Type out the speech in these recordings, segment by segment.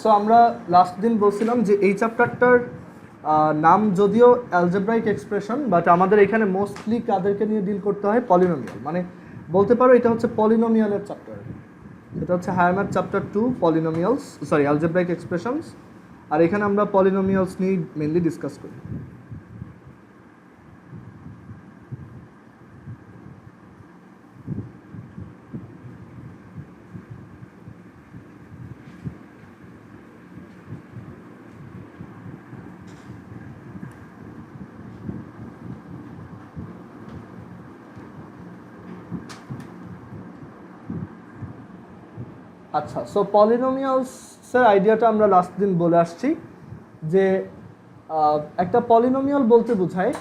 So আমরা last দিন বলছিলাম যে এই চ্যাপ্টারটার নাম যদিও অ্যালজেব্রাইক এক্সপ্রেশন, বাট আমাদের এখানে মোস্টলি কাদেরকে নিয়ে ডিল করতে হয়, পলিনোমিয়াল। মানে বলতে পারো এটা হচ্ছে পলিনোমিয়ালের চ্যাপ্টার। এটা হচ্ছে higher math chapter 2 polynomials, sorry algebraic expressions. আর এখানে আমরা পলিনোমিয়ালস নিয়ে মেনলি ডিসকাস করি। আচ্ছা, সো পলিনোমিয়ালসের আইডিয়াটা আমরা লাস্ট দিন বলে আসছি যে একটা পলিনোমিয়াল বলতে বোঝায়,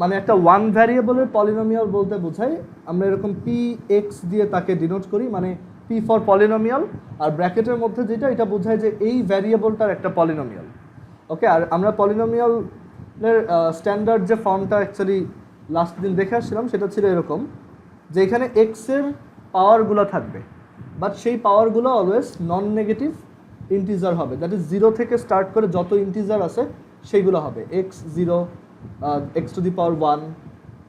মানে একটা ওয়ান ভ্যারিয়েবলের পলিনোমিয়াল বলতে বোঝায় আমরা এরকম পি এক্স দিয়ে তাকে ডিনোট করি, মানে পি ফর পলিনোমিয়াল, আর ব্র্যাকেটের মধ্যে যেটা এটা বোঝায় যে এই ভ্যারিয়েবলটার একটা পলিনোমিয়াল। ওকে, আর আমরা পলিনোমিয়ালের স্ট্যান্ডার্ড যে ফর্মটা অ্যাকচুয়ালি লাস্ট দিন দেখে আসছিলাম সেটা ছিল এরকম যে এখানে এক্সের পাওয়ারগুলো থাকবে, বাট সেই পাওয়ারগুলো অলওয়েজ নন নেগেটিভ ইন্টিজার হবে, দ্যাট ইজ 0 থেকে স্টার্ট করে যত ইন্টিজার আছে সেইগুলো হবে x 0, x to the power 1,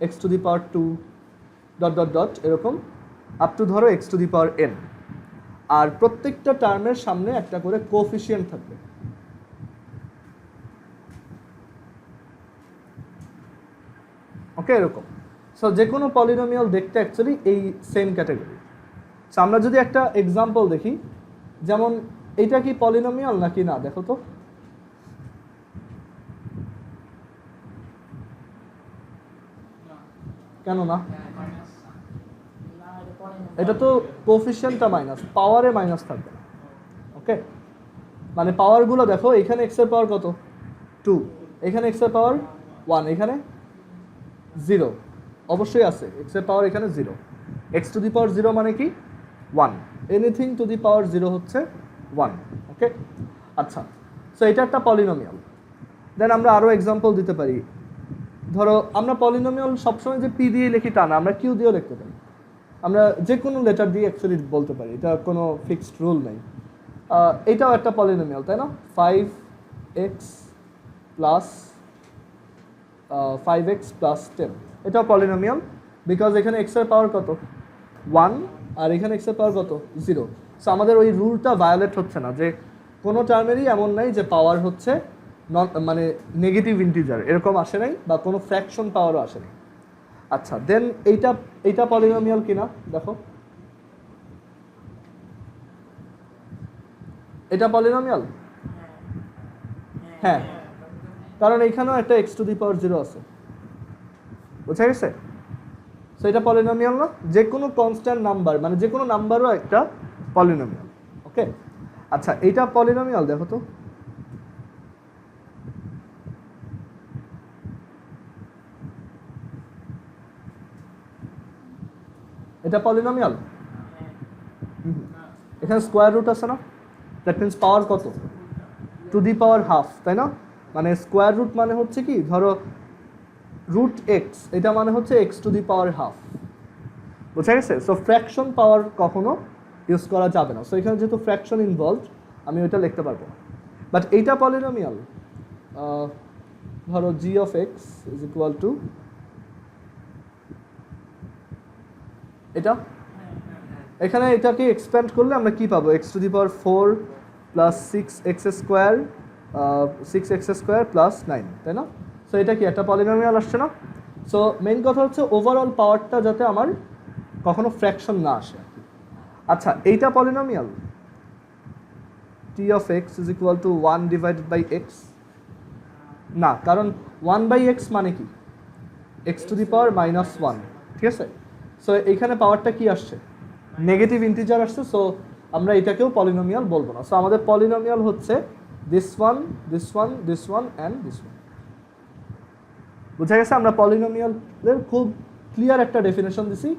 x to the power 2, dot dot dot এরকম আপ টু ধরো x to the power n। আর প্রত্যেকটা টার্মের সামনে একটা করে কোফিশিয়েন্ট থাকবে। ওকে, এরকম। সো যে কোনো পলিনোমিয়াল দেখতে অ্যাকচুয়ালি এই সেম ক্যাটাগরি। সো আমরা যদি একটা এক্সাম্পল দেখি, যেমন এইটা কি পলিনোমিয়াল নাকি না দেখো তো। কেন না? এটা তো কোফিশিয়েন্টটা মাইনাস, পাওয়ারে মাইনাস থাকবে না। ওকে, মানে পাওয়ারগুলো দেখো, এখানে এক্স এর পাওয়ার কত 2, এখানে এক্স এর পাওয়ার 1, এখানে 0 অবশ্যই আছে, এক্স এর পাওয়ার এখানে 0, এক্স টু দি পাওয়ার 0 মানে কি 1, এনিথিং টু দি পাওয়ার 0 হচ্ছে 1। ওকে, আচ্ছা, সো এটা একটা পলিনোমিয়াল। দেন আমরা আরও এক্সাম্পল দিতে পারি। ধরো আমরা পলিনোমিয়াল সবসময় যে পি দিয়ে লিখি তা না, আমরা কিউ দিয়েও লিখতে পারি, আমরা যে কোনো লেটার দিয়ে অ্যাকচুয়ালি বলতে পারি, এটা কোনো ফিক্সড রুল নেই। এটাও একটা পলিনোমিয়াল, তাই না? 5x প্লাস 5x প্লাস 10, এটাও পলিনোমিয়াল, বিকজ এখানে এক্স এর পাওয়ার কত 1 আর এখানে এক্স এর পাওয়ার কত 0। সো আমাদের ওই রুলটা ভায়োলেট হচ্ছে না যে কোনো টার্মেরই এমন নাই যে পাওয়ার হচ্ছে মানে নেগেটিভ ইন্টিজার এরকম আসে নাই, বা কোনো ফ্র্যাকশন পাওয়ারও আসে নাই। আচ্ছা, দেন এইটা পলিনোমিয়াল কিনা দেখো, এটা পলিনোমিয়াল। হ্যাঁ, কারণ এইখানেও একটা এক্স টু দি পাওয়ার 0 আছে, বুঝা গেছে? সো এটা পলিনোমিয়াল না, যে কোনো কনস্ট্যান্ট নাম্বার, মানে যে কোনো নাম্বারও একটা পলিনোমিয়াল। ওকে, আচ্ছা, এইটা পলিনোমিয়াল দেখো তো। এটা পলিনোমিয়াল। এখানে স্কোয়ার রুট আছে না, দ্যাট মিনস পাওয়ার কত টু দি পাওয়ার হাফ, তাই না? মানে স্কোয়ার রুট মানে হচ্ছে কি, ধরো রুট এক্স, এটা মানে হচ্ছে x to the power half, বুঝা গেছে? সো ফ্র্যাকশন পাওয়ার কখনো ইউজ করা যাবে না। সো এখানে যেহেতু ফ্র্যাকশন ইনভলভড আমি ওইটা লিখতে পারবো না, বাট এইটা পলিনোমিয়াল। ধরো g of x is equal to এটা, এখানে এটাকে এক্সপ্যান্ড করলে আমরা কি পাবো, x to the power 4 plus 6x square 6x square plus 9, তাই না? সো এটা কি একটা পলিনোমিয়াল আসছে না? সো মেইন কথা হচ্ছে ওভারঅল পাওয়ারটা যাতে আমার কখনো ফ্র্যাকশন না আসে। আচ্ছা, এইটা polynomial t of x is equal to 1 divided by x না, কারণ 1/x মানে কি এক্স টু দি পাওয়ার -1, ঠিক আছে? সো এইখানে পাওয়ারটা কি আসছে, নেগেটিভ ইন্টিজার আসছে, সো আমরা এটাকেও পলিনোমিয়াল বলবো না। সো আমাদের পলিনোমিয়াল হচ্ছে this one, this one, this one and this one. বুঝা গেছে? আমরা পলিনোমিয়ালের খুব ক্লিয়ার একটা ডেফিনেশন দিছি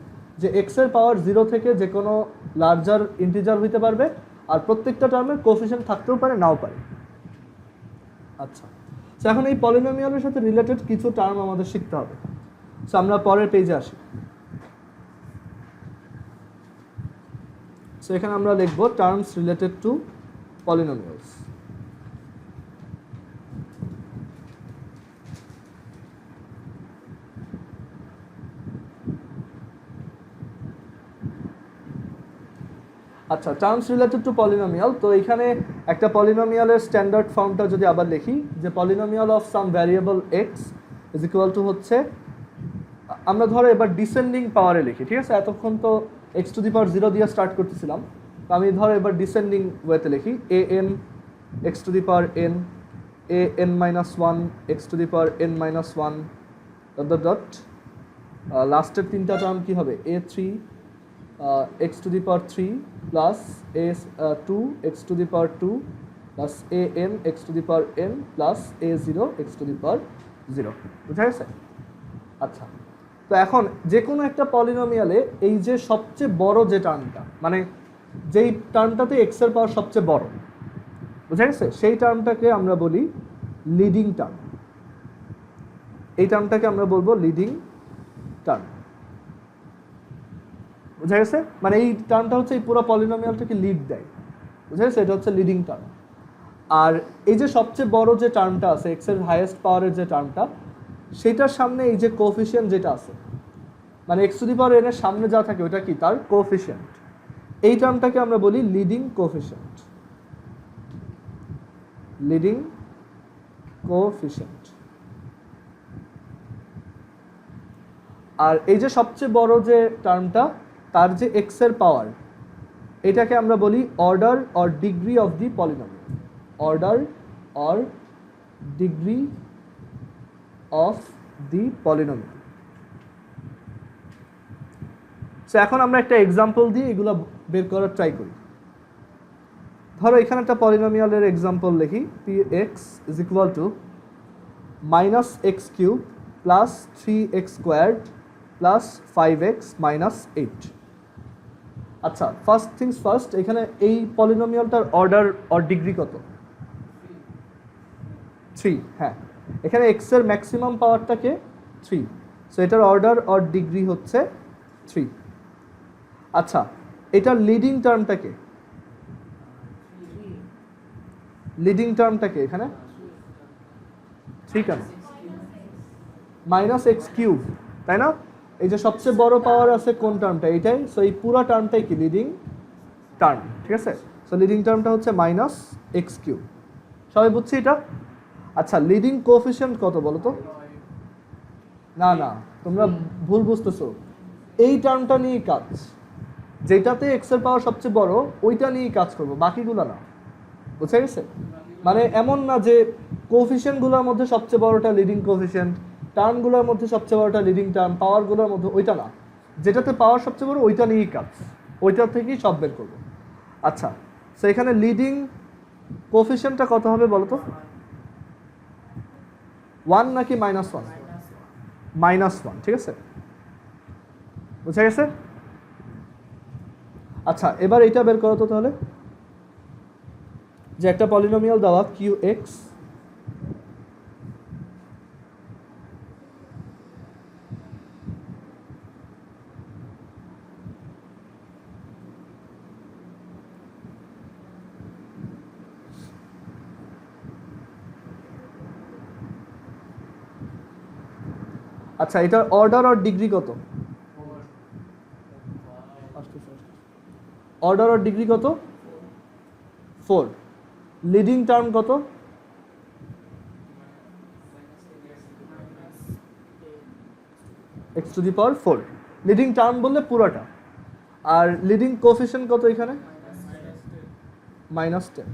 যে এক্স এর পাওয়ার 0 থেকে যে কোনো লার্জার ইন্টিজার হইতে পারবে, আর প্রত্যেকটা টার্মের কোএফিশিয়েন্ট থাকতেও পারে নাও পারে। আচ্ছা, সো এখন এই পলিনোমিয়ালের সাথে রিলেটেড কিছু টার্ম আমাদের শিখতে হবে। সো আমরা পরের পেজে আসি। সো এখানে আমরা লিখব টার্মস রিলেটেড টু polynomials. আচ্ছা, টার্মস রিলেটেড টু পলিনোমিয়াল। তো এখানে একটা পলিনোমিয়ালের স্ট্যান্ডার্ড ফর্মটা যদি আবার লিখি, যে polynomial of some variable x is equal two হচ্ছে, আমরা ধরো এবার ডিসেন্ডিং পাওয়ারে লিখি, ঠিক আছে? এতক্ষণ তো এক্স টু দি পাওয়ার 0 দিয়ে স্টার্ট করতেছিলাম, তো আমি ধরো এবার ডিসেন্ডিং ওয়েতে লিখি, A N x to the power N, A N minus one x to the power N minus one dot dot dot, লাস্টের তিনটা টার্ম কী হবে, A three x to the power 3 plus a 2 x to the power 2 plus a n x to the power n plus a 0 x to the power 0, বুঝা গেছে? আচ্ছা, তো এখন যে কোনো একটা পলিনোমিয়ালে এই যে সবচেয়ে বড় যে টার্মটা, মানে যেই টার্মটাতে x এর পাওয়ার সবচেয়ে বড়, বুঝা গেছে, সেই টার্মটাকে আমরা বলি লিডিং টার্ম। এই টার্মটাকে আমরা বলবো লিডিং টার্ম, বুঝা গেছে? মানে এই টার্মটা হচ্ছে এই পুরো পলিনোমিয়ালটাকে লিড দেয়, বুঝা গেছে? এটা হচ্ছে লিডিং টার্ম। আর এই যে সবচেয়ে বড় যে টার্মটা আছে, এক্স এর হাইয়েস্ট পাওয়ারের যে টার্মটা, সেটার সামনে এই যে কোএফিসিয়েন্ট যেটা আছে, মানে x to the power N এর সামনে যা থাকে ওটা কি, তার কোএফিসিয়েন্ট। এই টার্মটাকে আমরা বলি লিডিং কোএফিসিয়েন্ট, লিডিং কোএফিসিয়েন্ট। আর এই যে সবচেয়ে বড় যে টার্মটা, তার যে এক্স এর পাওয়ার, এটাকে আমরা বলি order or degree of the polynomial, order or degree of the polynomial. So এখন আমরা একটা এক্সাম্পল দিয়ে এগুলো বের করার ট্রাই করি। ধরো এখানে একটা পলিনোমিয়ালের এক্সাম্পল লিখি, P x is equal two minus x cube plus 3x squared plus 5x minus 8। আচ্ছা, ফার্স্ট থিংস ফার্স্ট, এখানে এই পলিনোমিয়ালটার অর্ডার অর ডিগ্রি কত? 3। হ্যাঁ, এখানে x এর ম্যাক্সিমাম পাওয়ারটাকে 3, সো এটার অর্ডার অর ডিগ্রি হচ্ছে 3। আচ্ছা, এটার লিডিং টার্মটাকে, লিডিং টার্মটাকে এখানে 3 কেন? মাইনাস এক্স কিউব, তাই না? এই যে সবচেয়ে বড় পাওয়ার আছে কোন টার্মটা, এইটাই। সো এই পুরো টার্মটাই কি লিডিং টার্ম, ঠিক আছে? সো লিডিং টার্মটা হচ্ছে মাইনাস এক্স কিউব। সবাই বুঝছি এটা? আচ্ছা, লিডিং কোএফিসিয়েন্ট কত বলো তো? না না, তোমরা ভুল বুঝতেছো। এই টার্মটা নিয়েই কাজ, যেটাতে এক্স এর পাওয়ার সবচেয়ে বড় ওইটা নিয়েই কাজ করবো, বাকিগুলো না, বুঝে গেছে? মানে এমন না যে কোএফিসিয়েন্টগুলোর মধ্যে সবচেয়ে বড়টা লিডিং কোএফিসিয়েন্ট, টার্মগুলোর মধ্যে সবচেয়ে বড়টা লিডিং টার্ম, পাওয়ারগুলোর মধ্যে ওইটা না, যেটাতে পাওয়ার সবচেয়ে বড় ওইটা নিয়েই কাজ, ওইটা থেকেই সব বের করবো। আচ্ছা, সো এখানে লিডিং কোএফিসিয়েন্টটা কত হবে বলো তো? 1 নাকি -1? -1, ঠিক আছে? বুঝা গেছে? আচ্ছা, এবার এটা বের করো তো তাহলে, যে একটা পলিনোমিয়াল দেওয়া কিউ এক্স আচ্ছা, এটার অর্ডার আর ডিগ্রি কত? অর্ডার আর ডিগ্রি কত? 4। লিডিং টার্ম কত? x two the power 4। Leading term বললে পুরোটা। আর লিডিং কোএফিসিয়েন্ট কত এখানে? -10।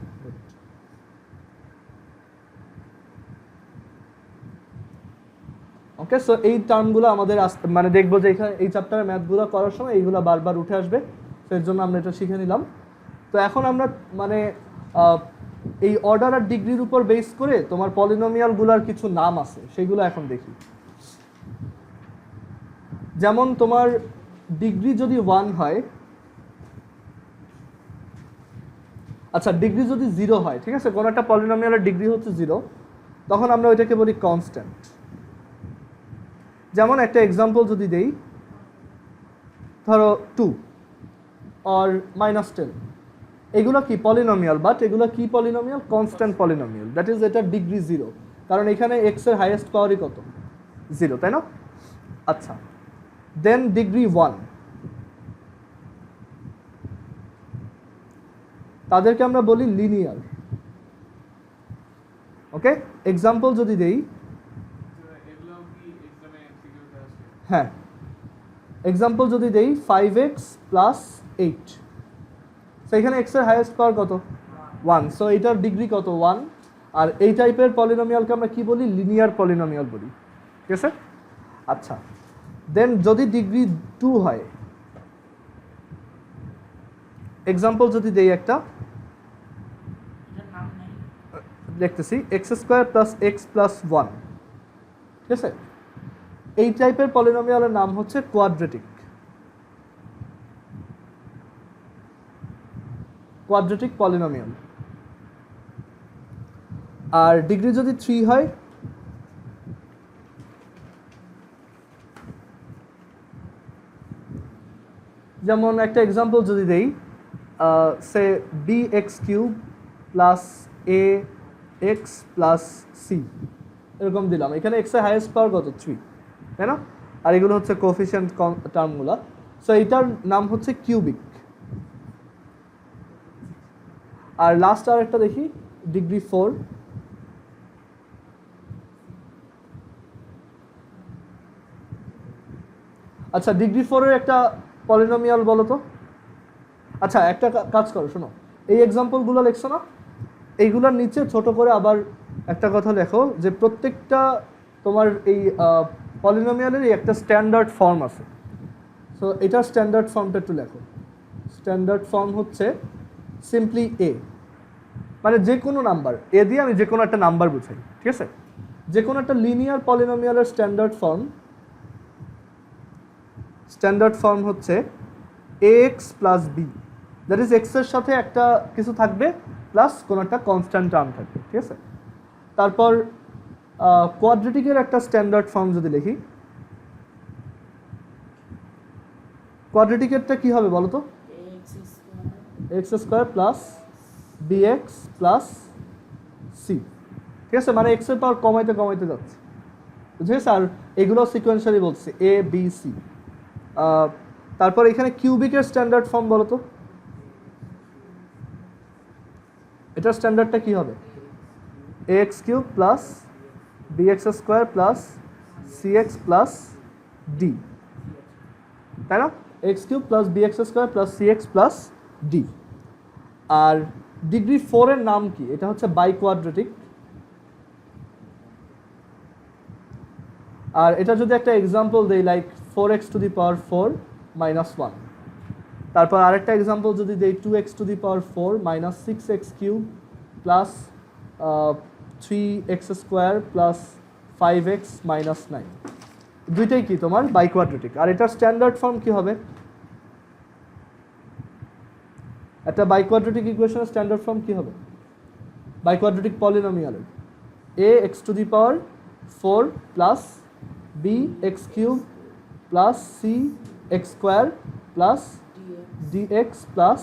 ওকে, সো এই টার্মগুলো আমাদের মানে দেখবো যে এখানে এই চ্যাপ্টারের ম্যাথগুলো করার সময় এইগুলো বারবার উঠে আসবে, তো এর জন্য আমরা এটা শিখে নিলাম। তো এখন আমরা মানে এই অর্ডার আর ডিগ্রির উপর বেস করে তোমার পলিনোমিয়ালগুলোর কিছু নাম আছে, সেগুলো এখন দেখি। যেমন তোমার ডিগ্রি যদি 1 হয়, আচ্ছা ডিগ্রি যদি 0 হয়, ঠিক আছে, কোনো একটা পলিনোমিয়ালের ডিগ্রি হচ্ছে 0, তখন আমরা ওইটাকে বলি কনস্ট্যান্ট। যেমন একটা এক্সাম্পল যদি দেই, ধরো 2 or -10, এগুলো কি পলিনোমিয়াল, বাট এগুলো কি polynomial? Constant polynomial, that is এটার ডিগ্রি 0, কারণ এখানে এক্স এর হাইয়েস্ট পাওয়ারই কত? 0, তাই না? আচ্ছা, দেন ডিগ্রি 1, তাদেরকে আমরা বলি লিনিয়ার। ওকে, এক্সাম্পল যদি দেই, হ্যাঁ, এক্সাম্পল যদি দেই 5x প্লাস 8, সেখানে x এর হাইয়েস্ট পাওয়ার কত? 1, সো এটার ডিগ্রি কত? 1। আর এই টাইপের পলিনোমিয়ালকে আমরা কি বলি? লিনিয়ার পলিনোমিয়াল বলি, ঠিক আছে? আচ্ছা, দেন যদি ডিগ্রি 2 হয়, এক্সাম্পল যদি দেই একটা, দেখতেছি x square plus x plus 1, ঠিক আছে? এই টাইপের পলিনোমিয়ালের নাম হচ্ছে কোয়াড্রেটিক। Quadratic polynomial. আর ডিগ্রি যদি 3 হয়, যেমন একটা এক্সাম্পল যদি দেই, সে b x cube plus a x plus c, এরকম দিলাম। এখানে এক্স এর হাইয়েস্ট পাওয়ার কত? 3, তাই না? আর এগুলো হচ্ছে কোফিশিয়েন্ট টার্মগুলো, সো এইটার নাম হচ্ছে কিউবিক। আর লাস্ট আর একটা দেখি, ডিগ্রি 4, আচ্ছা ডিগ্রি 4 এর একটা পলিনোমিয়াল বলো তো। আচ্ছা একটা কাজ করো, শোনো, এই এক্সাম্পলগুলো লিখছো না, এইগুলোর নিচে ছোট করে আবার একটা কথা লেখো যে প্রত্যেকটা তোমার এই পলিনোমিয়ালেরই একটা স্ট্যান্ডার্ড ফর্ম আছে। সো এটার স্ট্যান্ডার্ড ফর্মটা একটু লেখো। স্ট্যান্ডার্ড ফর্ম হচ্ছে সিম্পলি এ, মানে যে কোনো নাম্বার এ দিয়ে আমি যে কোনো একটা নাম্বার বুঝাই, ঠিক আছে? যে কোনো একটা লিনিয়ার পলিনোমিয়ালের স্ট্যান্ডার্ড ফর্ম হচ্ছে x plus b, that is x এর সাথে একটা কিছু থাকবে প্লাস কোনো একটা কনস্ট্যান্ট টার্ম থাকবে, ঠিক আছে? তারপর কোয়াড্রেটিকের একটা স্ট্যান্ডার্ড ফর্ম যদি লিখি, কোয়াড্রেটিকেরটা কি হবে বলো তো? X square plus b x plus c, ঠিক আছে? মানে এক্স এর পাওয়ার কমাইতে কমাইতে যাচ্ছে, বুঝেছে? আর এগুলো সিকোয়েন্সিয়ালি বলছে এ বি সি। তারপর এখানে কিউবিকের স্ট্যান্ডার্ড ফর্ম বলো তো, এটার স্ট্যান্ডার্ডটা কি হবে? A x cube plus b x square plus c x plus d, তাই না? X cube plus b x square plus c x plus d. আর ডিগ্রি 4 এর নাম কি? এটা হচ্ছে বাইকোয়াড্রেটিক। আর এটা যদি একটা এক্সাম্পল দেই, like 4x two the power 4 minus 1, তারপর আরেকটা এক্সাম্পল যদি দেই 2x two the power 4 minus 6x cube plus 3x square plus 5x minus 9, দুইটাই কি তোমার বাইকোয়াড্রেটিক। আর এটার স্ট্যান্ডার্ড ফর্ম কি হবে? একটা বাইকোয়াড্রেটিক ইকুয়েশনের স্ট্যান্ডার্ড ফর্ম কি হবে? বাইকোয়াড্রেটিক পলিনোমিয়ালের a x to the power 4 plus b x cube plus c x square plus d x plus,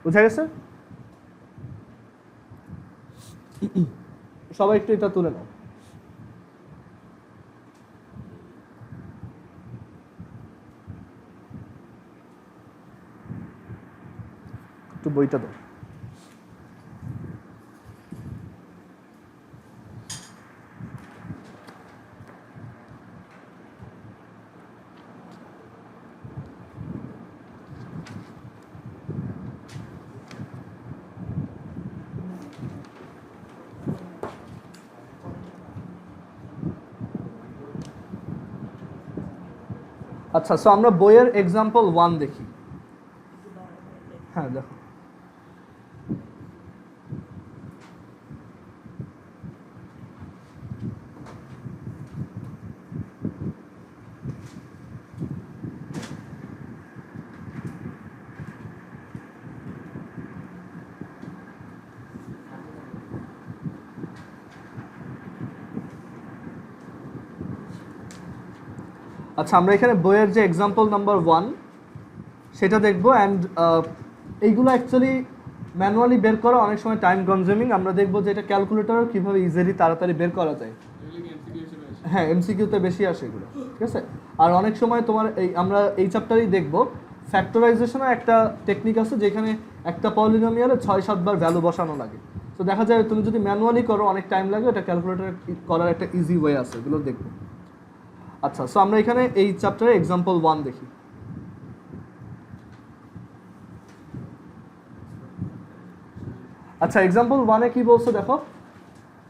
বুঝা গেছে? সবাই একটু এটা তুলে নাও। একটু বইটা দাও। আচ্ছা, সো আমরা বইয়ের এক্সাম্পল 1 দেখি। হ্যাঁ দেখো, আচ্ছা আমরা এখানে বইয়ের যে এক্সাম্পল নাম্বার 1 সেটা দেখবো। অ্যান্ড এইগুলো অ্যাকচুয়ালি ম্যানুয়ালি বের করা অনেক সময় টাইম কনজিউমিং। আমরা দেখবো যে এটা ক্যালকুলেটর কীভাবে ইজিলি তাড়াতাড়ি বের করা যায়। হ্যাঁ, এমসিকিউতে বেশি আসে এগুলো, ঠিক আছে। আর অনেক সময় তোমার আমরা এই চ্যাপ্টারেই দেখবো ফ্যাক্টরাইজেশনের একটা টেকনিক আছে যেখানে একটা পলিনোমিয়ালে 6-7 বার ভ্যালু বসানো লাগে। তো দেখা যায় তুমি যদি ম্যানুয়ালি করো অনেক টাইম লাগে, এটা ক্যালকুলেটর করার একটা ইজি ওয়ে আছে, এগুলো দেখবো। আচ্ছা, সো আমরা এখানে এই চ্যাপ্টারে এক্সাম্পল 1 দেখি। আচ্ছা, এক্সাম্পল 1-এ কি বলছে দেখো,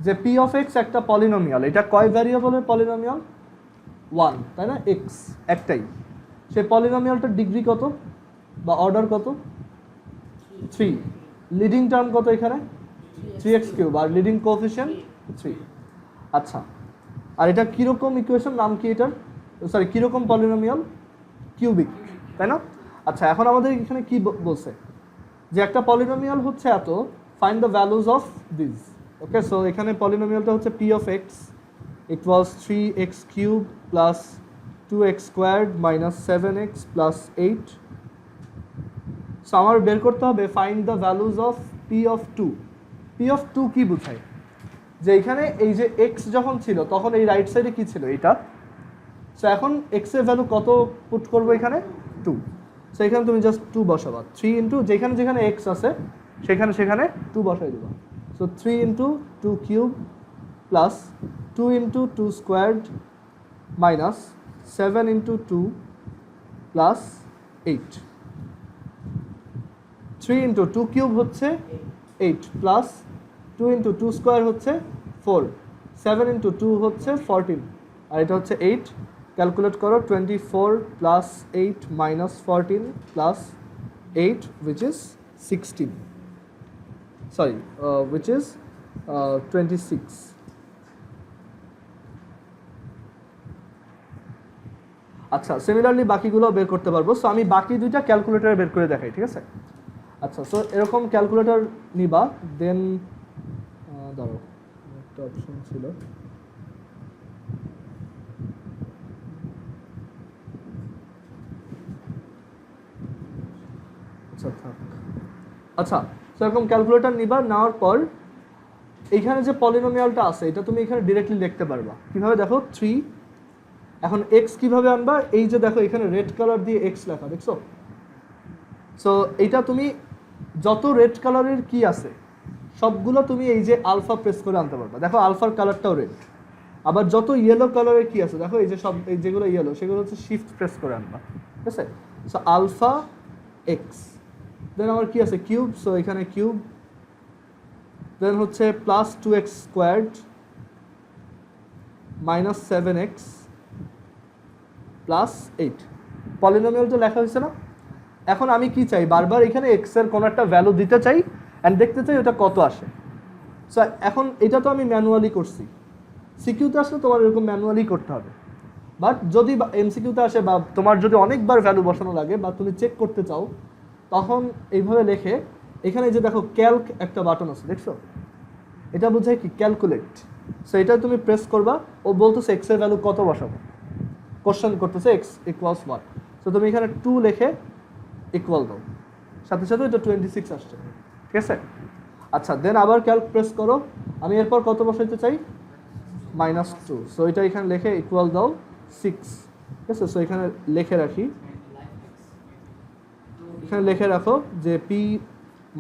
যে পি অফ এক্স একটা পলিনোমিয়াল। এটা কয় ভ্যারিয়েবলের পলিনোমিয়াল? 1, তাই না? এক্স একটাই। সেই পলিনোমিয়ালটার ডিগ্রি কত বা অর্ডার কত? 3। লিডিং টার্ম কত এখানে? 3x³ আর লিডিং কোএফিসিয়েন্ট 3। আচ্ছা, আর এটা কীরকম ইকুয়েশন, নাম কি এটার? সরি, কীরকম পলিনোমিয়াল? কিউবিক, তাই না? আচ্ছা, এখন আমাদের এখানে কি বলছে, যে একটা পলিনোমিয়াল হচ্ছে এত, find the values of this. Okay, so এখানে পলিনোমিয়ালটা হচ্ছে P of x equals 3x³ plus 2x² minus 7x plus 8। So আমার বের করতে হবে find the values of P of 2। P of 2 কি বোঝায়? যে এখানে এই যে এক্স যখন ছিল তখন এই রাইট সাইডে কি ছিল? এটা। সো এখন এক্স এর ভ্যালু কত পুট করবো এখানে? 2। সো এখানে তুমি জাস্ট 2 বসাবা। 3 ইন্টু যেখানে যেখানে এক্স আছে সেখানে সেখানে 2 বসাই দেবা। So 3 into 2³ plus 2 into 2² minus 7 into 2 plus 8। 3 into 2³ হচ্ছে 8 প্লাস 2 ইন্টু 2² হচ্ছে 4, 7 ইন্টু 2 হচ্ছে 14, আর এটা হচ্ছে 8। ক্যালকুলেট করো, 24 plus 8 minus 14 plus 8 which is 16, sorry which is 26। আচ্ছা, সিমিলারলি বাকিগুলো বের করতে পারবো। সো আমি বাকি দুইটা ক্যালকুলেটরে বের করে দেখাই, ঠিক আছে? আচ্ছা, সো এরকম ক্যালকুলেটর নিবা, দেন ধরো একটা অপশন ছিল, আচ্ছা থাক। আচ্ছা, সো এরকম ক্যালকুলেটর নিবা, নেওয়ার পর এইখানে যে পলিনোমিয়ালটা আছে এটা তুমি এখানে ডিরেক্টলি লিখতে পারবা। কিভাবে দেখো, 3। এখন এক্স কিভাবে আনবা? এই যে দেখো এখানে রেড কালার দিয়ে এক্স লেখা, দেখছো? সো এইটা তুমি যত রেড কালারের কি আছে সবগুলো তুমি এই যে আলফা প্রেস করে আনতে পারবা। দেখো আলফার কালারটাও রেড। আবার যত ইয়েলো কালারের কি আছে দেখো, এই যে সব এই যেগুলো ইয়েলো সেগুলো হচ্ছে শিফট প্রেস করে আনবা, ঠিক আছে? সো আলফা এক্স, দেন আমার কি আছে? কিউব। সো এখানে কিউব, দেন হচ্ছে plus 2x² minus 7x plus 8। পলিনোমিয়ালটা লেখা হয়েছে না? এখন আমি কি চাই? বারবার এখানে এক্স এর কোনো একটা ভ্যালু দিতে চাই অ্যান্ড দেখতে চাই ওটা কত আসে। সো এখন এটা তো আমি ম্যানুয়ালি করছি, সিকিউতে আসলে তোমার এরকম ম্যানুয়ালি করতে হবে। বাট যদি এমসিকিউতে আসে বা তোমার যদি অনেকবার ভ্যালু বসানো লাগে বা তুমি চেক করতে চাও, তখন এইভাবে লেখে, এখানে যে দেখো ক্যালক একটা বাটন আছে, দেখছো? এটা বোঝায় কি? ক্যালকুলেট। সো এটা তুমি প্রেস করবা, ও বলতেছে এক্স এর ভ্যালু কত বসাবো, কোশ্চেন করতেছে এক্স ইকুয়ালস 1। সো তুমি এখানে 2 লিখে ইকুয়াল দাও, সাথে সাথে এটা 26 আসছে, ঠিক আছে? আচ্ছা, দেন আবার ক্যালক প্রেস করো, আমি এরপর কত বসাইতে চাই? -2। সো এটা এখানে লিখে ইকুয়াল দাও 6, ঠিক আছে? সো এখানে লিখে রাখি, এখানে লিখে রাখো যে পি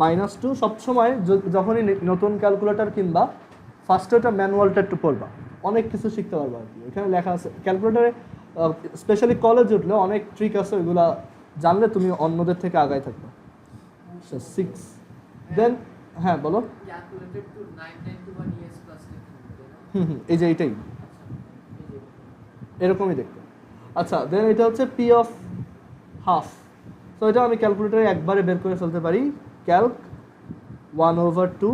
-2। সবসময় যখনই নতুন ক্যালকুলেটর কিনবা ফার্স্টে ওটা ম্যানুয়ালটা একটু পড়বা, অনেক কিছু শিখতে পারবা আর কি। এখানে লেখা আছে ক্যালকুলেটরে, স্পেশালি কলেজে উঠলে অনেক ট্রিক আছে, ওইগুলা জানলে তুমি অন্যদের থেকে আগায় থাকবে। 6, দেন হ্যাঁ বলো। এই যে এইটাই এরকমই দেখতে। আচ্ছা, দেন এটা হচ্ছে পি অফ হাফ। সো এটা আমি ক্যালকুলেটরে একবারে বের করে ফেলতে পারি। ক্যালক 1/2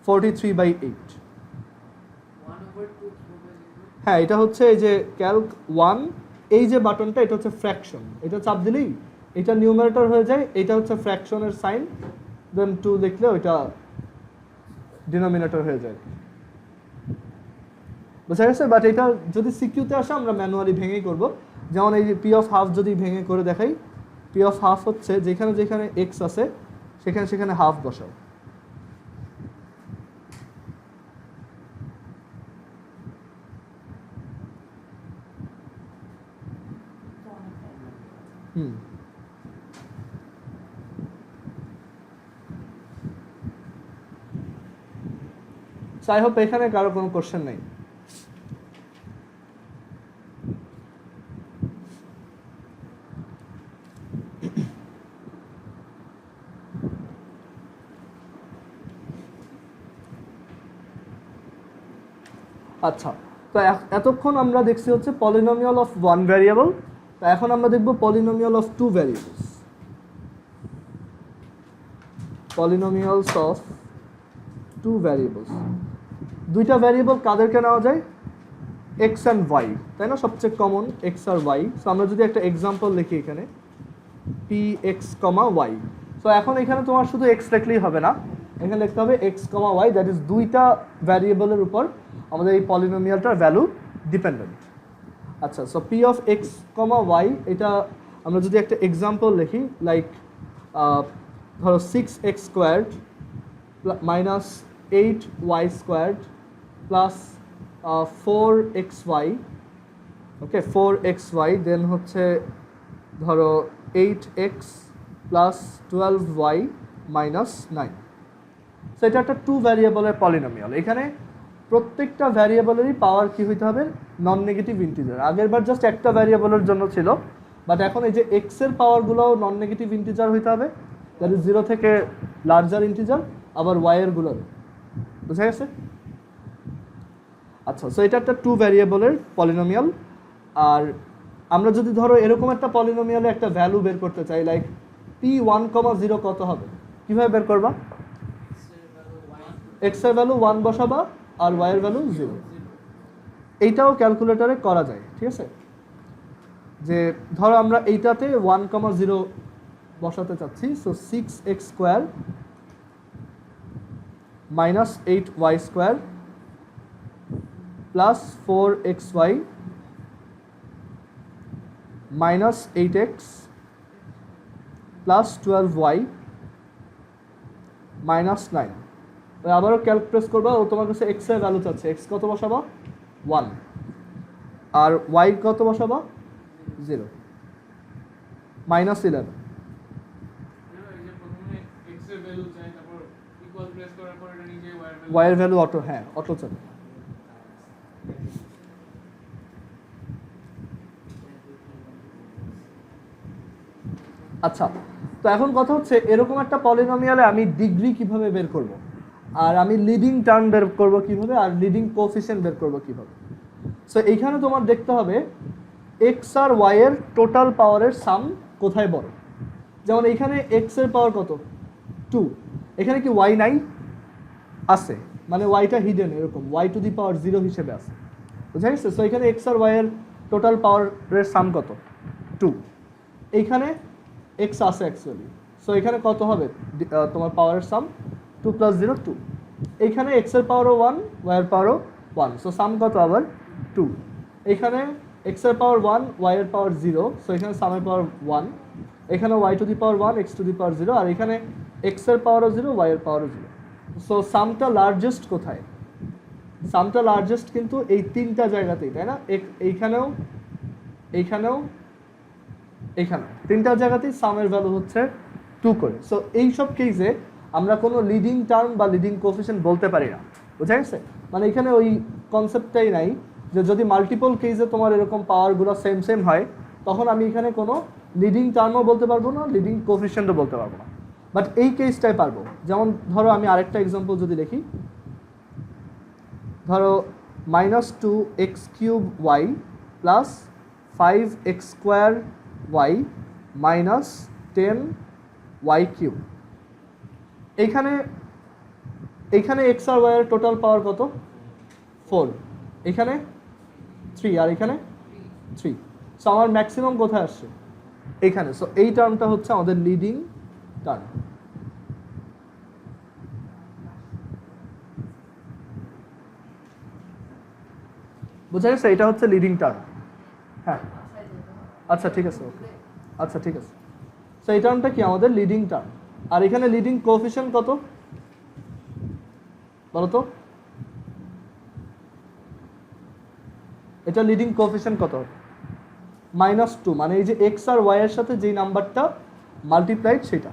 43/8। হ্যাঁ, এটা হচ্ছে এই যে ক্যালক 1, এই যে বাটনটা এটা হচ্ছে ফ্র্যাকশন, এটা চাপ দিলেই এটা নিউমারেটর হয়ে যায়, এটা হচ্ছে ফ্র্যাকশনের সাইন, দেন 2 লিখলে ওইটা ডিনোমিনেটর হয়ে যায়, বুঝা গেছে? বাট এটা যদি সিকিউতে আসে আমরা ম্যানুয়ালি ভেঙেই করব। যেমন এই যে পি অফ হাফ যদি ভেঙে করে দেখাই, পি অফ হাফ হচ্ছে যেখানে যেখানে এক্স আছে সেখানে সেখানে হাফ বসাও। হুম, আই হোপ এখানে কারো কোনো কোশ্চেন নেই। আচ্ছা, তো এতক্ষণ আমরা দেখছি হচ্ছে পলিনোমিয়াল অফ ওয়ান ভ্যারিয়েবল। তো এখন আমরা দেখব polynomial of two variables. Polynomials of two variables, দুইটা ভ্যারিয়েবল কাদেরকে নেওয়া যায়? এক্স অ্যান্ড ওয়াই, তাই না? সবচেয়ে কমন এক্স আর ওয়াই। সো আমরা যদি একটা এক্সাম্পল লিখি এখানে p x comma y, so এখন এখানে তোমার শুধু এক্স লিখলেই হবে না, এখানে লিখতে হবে x comma y, that is দুইটা ভ্যারিয়েবলের উপর আমাদের এই পলিনোমিয়ালটার ভ্যালু ডিপেন্ডেন্ট। আচ্ছা, so p of x comma y, এটা আমরা যদি একটা এক্সাম্পল লিখি লাইক ধরো 6x squared minus 8y squared plus 4xy, okay 4xy, then হচ্ছে ধরো 8x plus 12y minus 9। So এটা একটা টু ভ্যারিয়েবলের পলিনোমিয়াল। এখানে প্রত্যেকটা ভ্যারিয়েবলেরই পাওয়ার কী হইতে হবে? Non negative integer. আগের বার জাস্ট একটা ভ্যারিয়েবলের জন্য ছিল, বাট এখন এই যে এক্সের পাওয়ারগুলোও নন নেগেটিভ ইন্টিজার হইতে হবে, দ্যাট ইজ 0 থেকে লার্জার ইন্টিজার, আবার ওয়াইয়েরগুলোর। বুঝা গেছে? আচ্ছা, সো এটা একটা টু ভ্যারিয়েবলের পলিনোমিয়াল। আর আমরা যদি ধরো এরকম একটা পলিনোমিয়ালে একটা ভ্যালু বের করতে চাই, লাইক p1,0 কত হবে? কীভাবে বের করবা? এক্স এর ভ্যালু 1 বসাবা আর ওয়াই এর ভ্যালু 0। এইটাও ক্যালকুলেটরে করা যায়, ঠিক আছে? যে ধরো আমরা এইটাতে 1,0 বসাতে চাচ্ছি, so 6x square minus 8y square plus 4xy minus 8x plus 12y minus 9। আবারও ক্যালকুলেট করবা, ও তোমার কাছে এক্স এর ভ্যালু চাচ্ছে, এক্স কত বসাবা? 1, আর ওয়াই কত বসাবা? 0 মাইনাস 11। ওয়াই এর ভ্যালু অটো, হ্যাঁ অটো চলে। আচ্ছা, তো এখন কথা হচ্ছে এরকম একটা পলিনোমিয়ালে আমি ডিগ্রি কিভাবে বের করব, আর আমি লিডিং টার্ম বের করব কিভাবে, আর লিডিং কোএফিসিয়েন্ট বের করব কিভাবে। সো এইখানে তোমার দেখতে হবে এক্স আর ওয়াই এর টোটাল পাওয়ারের সাম কোথায় বড়। যেমন এইখানে এক্স এর পাওয়ার কত? 2, এখানে কি ওয়াই নাই? আছে, মানে ওয়াইটা হিডেন, এরকম ওয়াই টু দি পাওয়ার 0 হিসেবে আছে। বুঝা গেছে? সো এখানে এক্স আর ওয়াই এর টোটাল পাওয়ারের সাম কত? 2। এইখানে এক্স আছে অ্যাকচুয়ালি, সো এখানে কত হবে তোমার পাওয়ারের সাম? 2 + 0 2। এইখানে এক্স এর পাওয়ারও 1, ওয়াই এর পাওয়ারও 1, সো সাম কত আবার? 2। এইখানে এক্স এর পাওয়ার 1, ওয়াই এর পাওয়ার 0, সো এখানে সামের পাওয়ার 1। এখানে y to the power 1, x to the power 0, আর এখানে এক্স এর পাওয়ারও 0, ওয়াই এর পাওয়ারও 0। সো সামটা লার্জেস্ট কোথায়? সামটা লার্জেস্ট কিন্তু এই তিনটা জায়গাতেই, তাই না? এইখানেও, এইখানেও, এইখানেও, তিনটা জায়গাতেই সামের ভ্যালু হচ্ছে 2 করে। সো এইসব কেসে আমরা কোনো লিডিং টার্ম বা লিডিং কোএফিসিয়েন্ট বলতে পারি না। বুঝা গেছে? মানে এখানে ওই কনসেপ্টটাই নাই যে যদি মাল্টিপল কেসে তোমার এরকম পাওয়ারগুলো সেম সেম হয়, তখন আমি এখানে কোনো লিডিং টার্মও বলতে পারবো না, লিডিং কোএফিসিয়েন্টও বলতে পারবো না। বাট এই কেসটাই পারবো। যেমন ধরো আমি আরেকটা এক্সাম্পল যদি দেখি, ধরো -2x³ y plus 5x square y minus 10y³। এইখানে এক্স আর ওয়াই এর টোটাল পাওয়ার কত? 4, এখানে 3, আর এখানে 3। সো আমার ম্যাক্সিমাম কোথায় আসছে? এইখানে। সো এই টার্মটা হচ্ছে আমাদের লিডিং টার্ম। বুঝা গেছে? এটা হচ্ছে লিডিং টার্ম। হ্যাঁ, আচ্ছা ঠিক আছে, ওকে, আচ্ছা ঠিক আছে। সো এই টার্মটা কি আমাদের লিডিং টার্ম। আর এখানে লিডিং কোএফিসিয়েন্ট কত বলো তো? এটা লিডিং কোএফিসিয়েন্ট কত হবে? -2, মানে এই যে এক্স আর ওয়াই এর সাথে যেই নাম্বারটা মাল্টিপ্লাইড সেটা।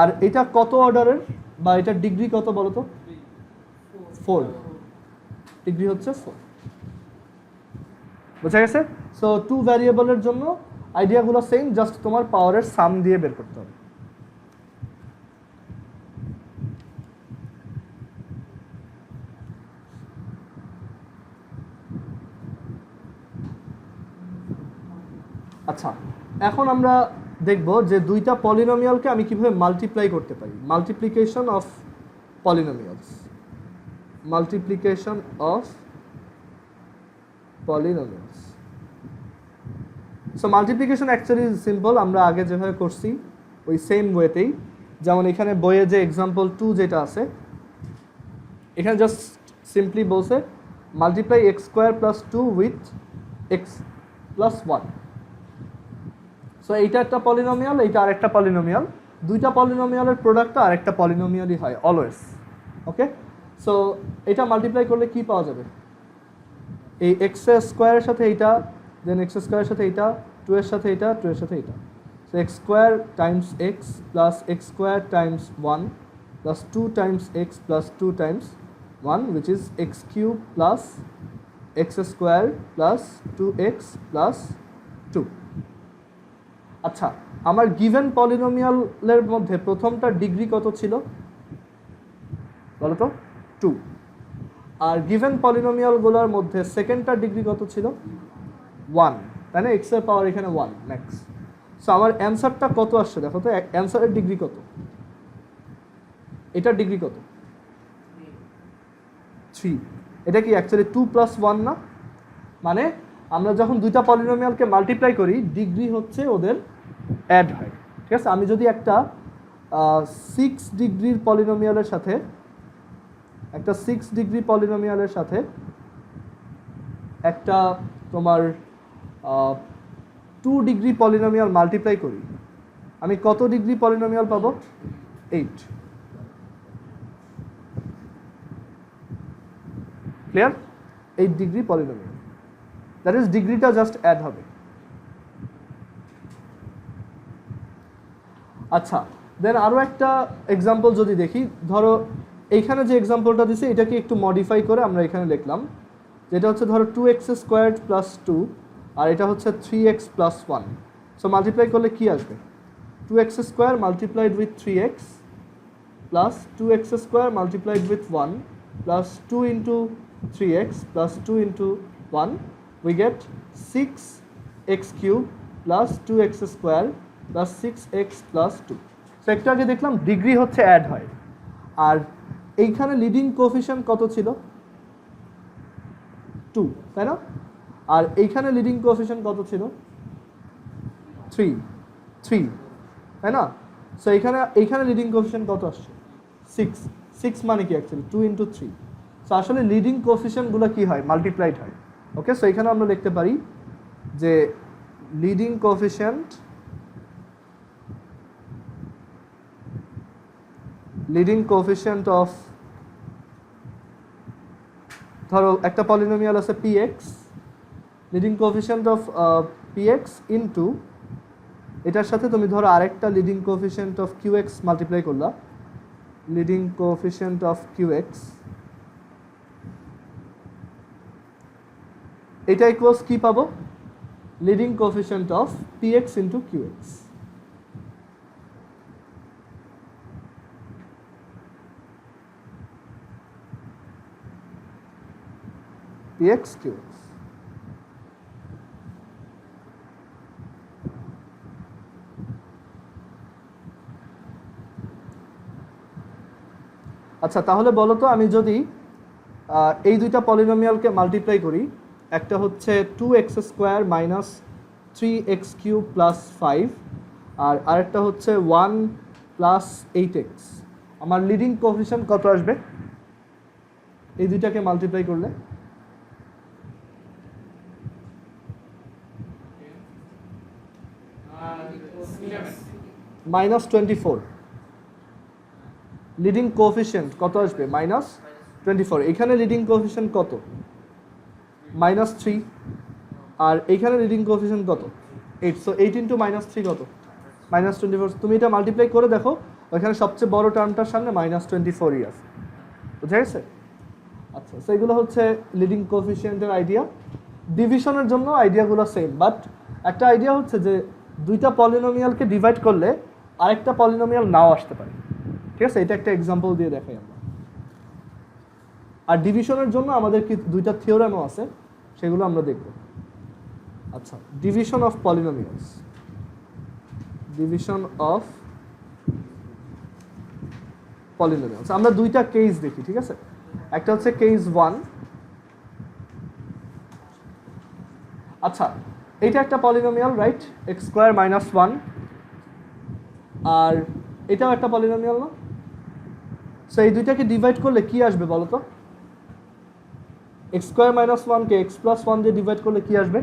আর এটা কত অর্ডারের বা এটা ডিগ্রি কত বলো তো? 4 ডিগ্রি হচ্ছে 4। বুঝা গেছে? সো 2 ভ্যারিয়েবলের জন্য আইডিয়াগুলো সেম, জাস্ট তোমার পাওয়ারের সাম দিয়ে বের করতে হবে। আচ্ছা, এখন আমরা দেখব যে দুইটা পলিনোমিয়ালকে আমি কিভাবে মাল্টিপ্লাই করতে পারি। Multiplication of polynomials, multiplication of polynomials. So multiplication actually simple, আমরা আগে যেভাবে করছি ওই সেম ওয়েতেই। যেমন এখানে বইয়ে যে এক্সাম্পল 2 যেটা আছে, এখানে জাস্ট সিম্পলি বলছে multiply x square plus 2 with ex plus 1। So এইটা একটা পলিনোমিয়াল, এইটা আরেকটা পলিনোমিয়াল, দুইটা পলিনোমিয়ালের প্রোডাক্টটা আরেকটা পলিনোমিয়ালই হয় অলওয়েজ। ওকে, সো এটা মাল্টিপ্লাই করলে কি পাওয়া যাবে? এই এক্স স্কোয়ারের সাথে এইটা, দেন এক্স স্কোয়ারের সাথে এইটা, 2 এর সাথে এইটা, 2 এর সাথে এইটা। So x square Times x plus x square Times 1 plus 2 Times x plus 2 Times 1 which is x cube plus x square plus 2x plus 2। আচ্ছা, আমার গিভেন পলিনোমিয়ালের মধ্যে প্রথমটার ডিগ্রি কত ছিল বলো তো? 2। আর গিভেন পলিনোমিয়ালগুলোর মধ্যে সেকেন্ডটার ডিগ্রি কত ছিল? 1, তাই না? এক্স এর পাওয়ার এখানে 1 ম্যাক্স। সো আমার অ্যান্সারটা কত আসছে দেখো তো, অ্যান্সারের ডিগ্রি কত? এটার ডিগ্রি কত? 3। এটা কি অ্যাকচুয়ালি 2 + 1 না? মানে আমরা যখন দুইটা পলিনোমিয়ালকে মাল্টিপ্লাই করি, ডিগ্রি হচ্ছে ওদের অ্যাড হয়। ঠিক আছে, আমি যদি একটা 6 ডিগ্রির পলিনোমিয়ালের সাথে একটা তোমার 2 ডিগ্রি পলিনোমিয়াল মাল্টিপ্লাই করি, আমি কত ডিগ্রি পলিনোমিয়াল পাবো? 8। Clear? 8 degree polynomial, that is ডিগ্রিটা জাস্ট অ্যাড হবে। আচ্ছা, দেন আরও একটা এক্সাম্পল যদি দেখি, ধরো এইখানে যে এক্সাম্পলটা দিছি এটাকে একটু মডিফাই করে আমরা এখানে লিখলাম, যেটা হচ্ছে ধরো 2x স্কোয়ার্ড প্লাস 2 আর এটা হচ্ছে 3x প্লাস 1। সো মাল্টিপ্লাই করলে কি আসবে? 2x square multiplied with 3x plus 2x square multiplied with 1 plus 2 into 3x plus 2 into 1, we get 6x cube plus 2x square plus 6x plus 2। So একটু আগে দেখলাম degree হচ্ছে add হয়। আর এইখানে leading coefficient কত ছিল? 2, তাই না? আর এইখানে লিডিং কোএফিসিয়েন্ট কত ছিল? 3, তাই না? সো এইখানে লিডিং কোএফিসিয়েন্ট কত আসছে? 6 মানে কি অ্যাকচুয়ালি 2 ইন্টু 3। সো আসলে লিডিং কোএফিসিয়েন্টগুলো কি হয়? মাল্টিপ্লাইড হয়। ওকে, সো এখানে আমরা লিখতে পারি যে লিডিং কোএফিসিয়েন্ট অফ, ধরো একটা পলিনোমিয়াল আছে px, leading coefficient of px into এটার সাথে তুমি ধরো আরেকটা leading coefficient of qx multiply করলা, লিডিং কোএফিসিয়েন্ট অফ qx, এটা ইকুয়ালস কি পাবো? Leading coefficient of px into qx। px qx। আচ্ছা, তাহলে বলো তো আমি যদি এই দুইটা পলিনোমিয়ালকে মাল্টিপ্লাই করি, একটা হচ্ছে 2x square minus 3x cube plus 5 আর আরেকটা হচ্ছে 1 প্লাস 8x, আমার লিডিং কোএফিসিয়েন্ট কত আসবে এই দুইটাকে মাল্টিপ্লাই করলে? 11 -24, লিডিং কোএফিসিয়েন্ট কত আসবে? -24। এখানে লিডিং কোএফিসিয়েন্ট কত? -3, আর এখানে লিডিং কোএফিসিয়েন্ট কত? 8। সো 8 × -3 কত? -24। তুমি এটা মাল্টিপ্লাই করে দেখো, ওইখানে সবচেয়ে বড় টার্মটার সামনে -24ই আছে। বুঝা গেছে? আচ্ছা, সো এগুলো হচ্ছে লিডিং কোএফিসিয়েন্টের আইডিয়া। ডিভিশনের জন্য আইডিয়াগুলো সেম, বাট একটা আইডিয়া হচ্ছে যে দুইটা পলিনোমিয়ালকে ডিভাইড করলে আরেকটা পলিনোমিয়াল নাও আসতে পারে। ঠিক আছে, এটা একটা এক্সাম্পল দিয়ে দেখাই আমরা। আর ডিভিশনের জন্য আমাদের কি দুইটা থিওরেমও আছে, সেগুলো আমরা দেখব। আচ্ছা, division of polynomials. Division of polynomials আমরা দুইটা কেস দেখি, ঠিক আছে? একটা হচ্ছে কেস 1। আচ্ছা, এটা একটা পলিনোমিয়াল, রাইট? x² - 1, আর এটাও একটা পলিনোমিয়াল না? সো এই দুইটাকে ডিভাইড করলে কি আসবে বলো তো? x² - 1 কে x + 1 দিয়ে ডিভাইড করলে কি আসবে?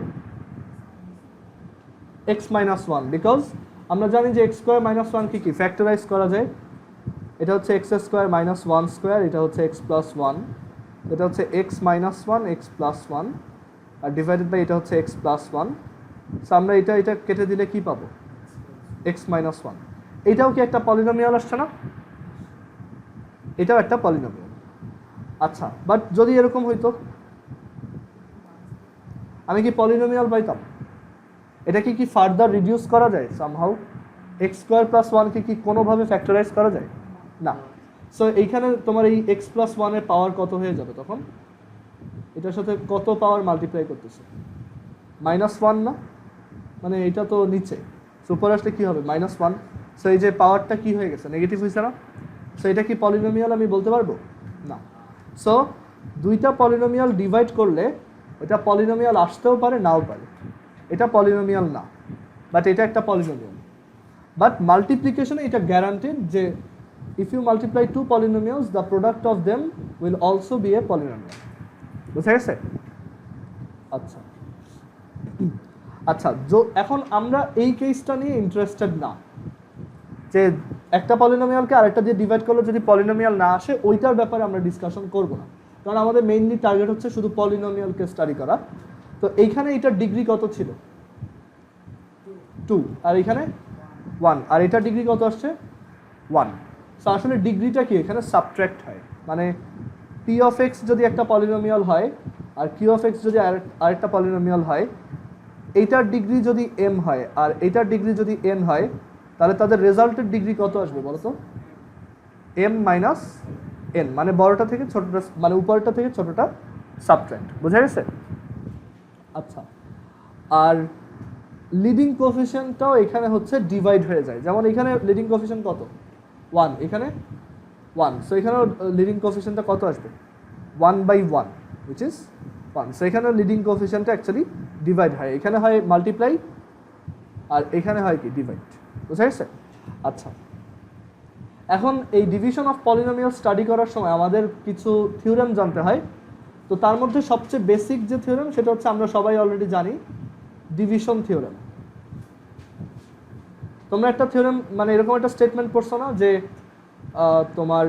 x - 1, বিকজ আমরা জানি যে x² - 1 কি ফ্যাক্টরাইজ করা যায়। এটা হচ্ছে x² - 1², এটা হচ্ছে x + 1, এটা হচ্ছে x - 1 x + 1, R divided by এটা হচ্ছে x + 1। সো আমরা এটা কেটে দিলে কি পাবো? x - 1। এটাও কি একটা পলিনোমিয়াল আসছে না? এটাও একটা পলিনোমিয়াল। আচ্ছা, বাট যদি এরকম হইতো, আমি কি পলিনোমিয়াল পাইতাম? এটা কি ফার্দার রিডিউস করা যায় সামহাউ? x² + 1 কি কোনোভাবে ফ্যাক্টরাইজ করা যায় না। সো এইখানে তোমার এই x + 1 এর পাওয়ার কত হয়ে যাবে তখন? এটার সাথে কত পাওয়ার মাল্টিপ্লাই করতেছে? -1 না? মানে এটা তো নিচে, সো উপরে আসলে কি হবে? -1। সো এই যে পাওয়ারটা কি হয়ে গেছে? নেগেটিভ হয়েছে না? সো এটা কি পলিনোমিয়াল আমি বলতে পারবো? না। সো দুইটা পলিনোমিয়াল ডিভাইড করলে এটা পলিনোমিয়াল আসতেও পারে, নাও পারে। এটা পলিনোমিয়াল না, বাট এটা একটা পলিনোমিয়াল। বাট মাল্টিপ্লিকেশনে এটা গ্যারান্টেড যে if you multiply two polynomials, the product of them will also be a polynomial. বুঝা গেছে? আচ্ছা আচ্ছা, এখন আমরা এই কেসটা নিয়ে ইন্টারেস্টেড না, যে একটা পলিনোমিয়ালকে আরেকটা দিয়ে ডিভাইড করলে যদি পলিনোমিয়াল না আসে, ওইটার ব্যাপারে আমরা ডিসকাশন করব না, কারণ আমাদের মেইনলি টার্গেট হচ্ছে শুধু পলিনোমিয়ালকে স্টাডি করা। তো এইখানে এটার ডিগ্রি কত ছিল? 2, আর এখানে 1, আর এটার ডিগ্রি কত আসছে? 1। সো আসলে ডিগ্রিটা কি এখানে সাবট্রাক্ট হয়, মানে p অফ x যদি একটা পলিনোমিয়াল হয় আর q অফ x যদি আরেকটা পলিনোমিয়াল হয়, এইটার ডিগ্রি যদি m হয় আর এইটার ডিগ্রি যদি n হয়, তাহলে তাদের রেজাল্টের ডিগ্রি কত আসবে বলো তো? m - n, মানে বড়টা থেকে ছোটটা, মানে উপরটা থেকে ছোটটা সাবট্রাক্ট। বোঝা গেছে? আচ্ছা, আর লিডিং কোএফিসিয়েন্টটাও এখানে হচ্ছে ডিভাইড হয়ে যায়। যেমন এখানে লিডিং কোএফিসিয়েন্ট কত? 1, এখানে 1। সো এখানেও লিডিং কোএফিসিয়েন্টটা কত আসবে? 1/1, which is 1। সো এখানে লিডিং কোএফিসিয়েন্টটা অ্যাকচুয়ালি ডিভাইড হয়, এখানে হয় মাল্টিপ্লাই আর এখানে হয় কি ডিভাইড। বুঝা গেছে? আচ্ছা, এখন এই ডিভিশন অফ পলিনোমিয়াল স্টাডি করার সময় আমাদের কিছু থিওরেম জানতে হয়। তো তার মধ্যে সবচেয়ে বেসিক যে থিওরেম, সেটা হচ্ছে আমরা সবাই অলরেডি জানি, ডিভিশন থিওরেম। তোমরা একটা থিওরেম, মানে এরকম একটা স্টেটমেন্ট পড়ছো না যে তোমার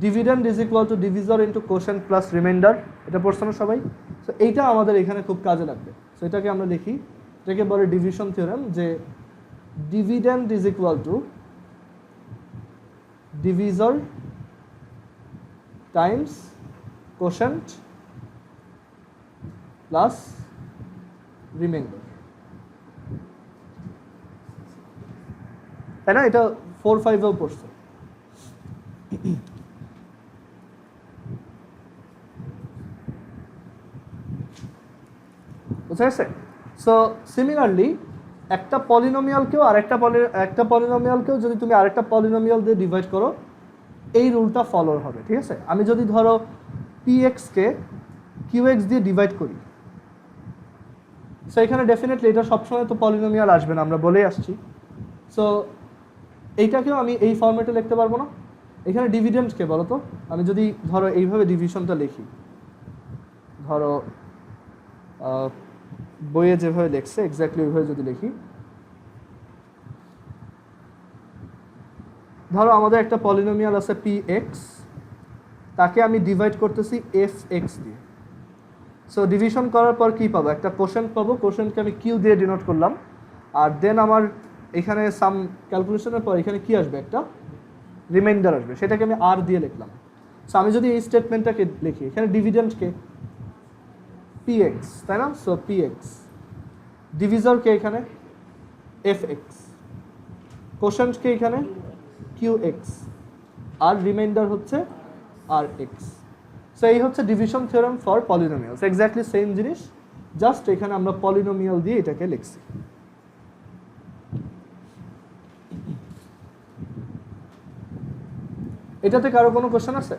dividend is equal two divisor into quotient plus reminder? এটা পড়ছো না সবাই? সো এইটা আমাদের এখানে খুব কাজে লাগবে। সো এটাকে আমরা দেখি, এটাকে বলে ডিভিশন থিওরেম, যে dividend is equal two divisor Times quotient plus reminder. তাই না? এটা 4-5-এও পড়ছে। বুঝা গেছে? সো সিমিলারলি একটা পলিনোমিয়ালকেও একটা পলিনোমিয়ালকেও যদি তুমি আরেকটা পলিনোমিয়াল দিয়ে ডিভাইড করো, এই রুলটা ফলো হবে। ঠিক আছে? আমি যদি ধরো px কে qx দিয়ে ডিভাইড করি, সো এখানে ডেফিনেটলি এটা সবসময় তো পলিনোমিয়াল আসবে না, আমরা বলেই আসছি। সো এইটাকেও আমি এই ফরম্যাটে লিখতে পারবো না। এখানে ডিভিডেন্ডকে বলো তো, আমি যদি ধরো এইভাবে ডিভিশনটা লিখি, ধরো বইয়ে যেভাবে লিখছে এক্স্যাক্টলি ওইভাবে যদি লিখি, ধরো আমাদের একটা পলিনোমিয়াল আছে পি এক্স, তাকে আমি ডিভাইড করতেছি এফ এক্স দিয়ে। সো ডিভিশন করার পর কী পাবো? একটা কোশেন্ট পাবো, কোশেন্টকে আমি কিউ দিয়ে ডিনোট করলাম, আর দেন আমার এখানে সাম ক্যালকুলেশনের পর এখানে কি আসবে? একটা রিমাইন্ডার আসবে, সেটাকে আমি আর দিয়ে লিখলাম। সো আমি যদি এই স্টেটমেন্টটাকে লিখি, এখানে ডিভিডেন্টকে পি এক্স, তাই না? সো পি এক্স, ডিভিজরকে এখানে এফ এক্স, কোশেন্টকে এখানে কিউ এক্স, আর রিমাইন্ডার হচ্ছে আর এক্স। সো এই হচ্ছে division theorem for polynomials. Exactly same জিনিস, জাস্ট এখানে আমরা পলিনোমিয়াল দিয়ে এটাকে লিখছি। এটাতে কারো কোনো কোশ্চেন আছে?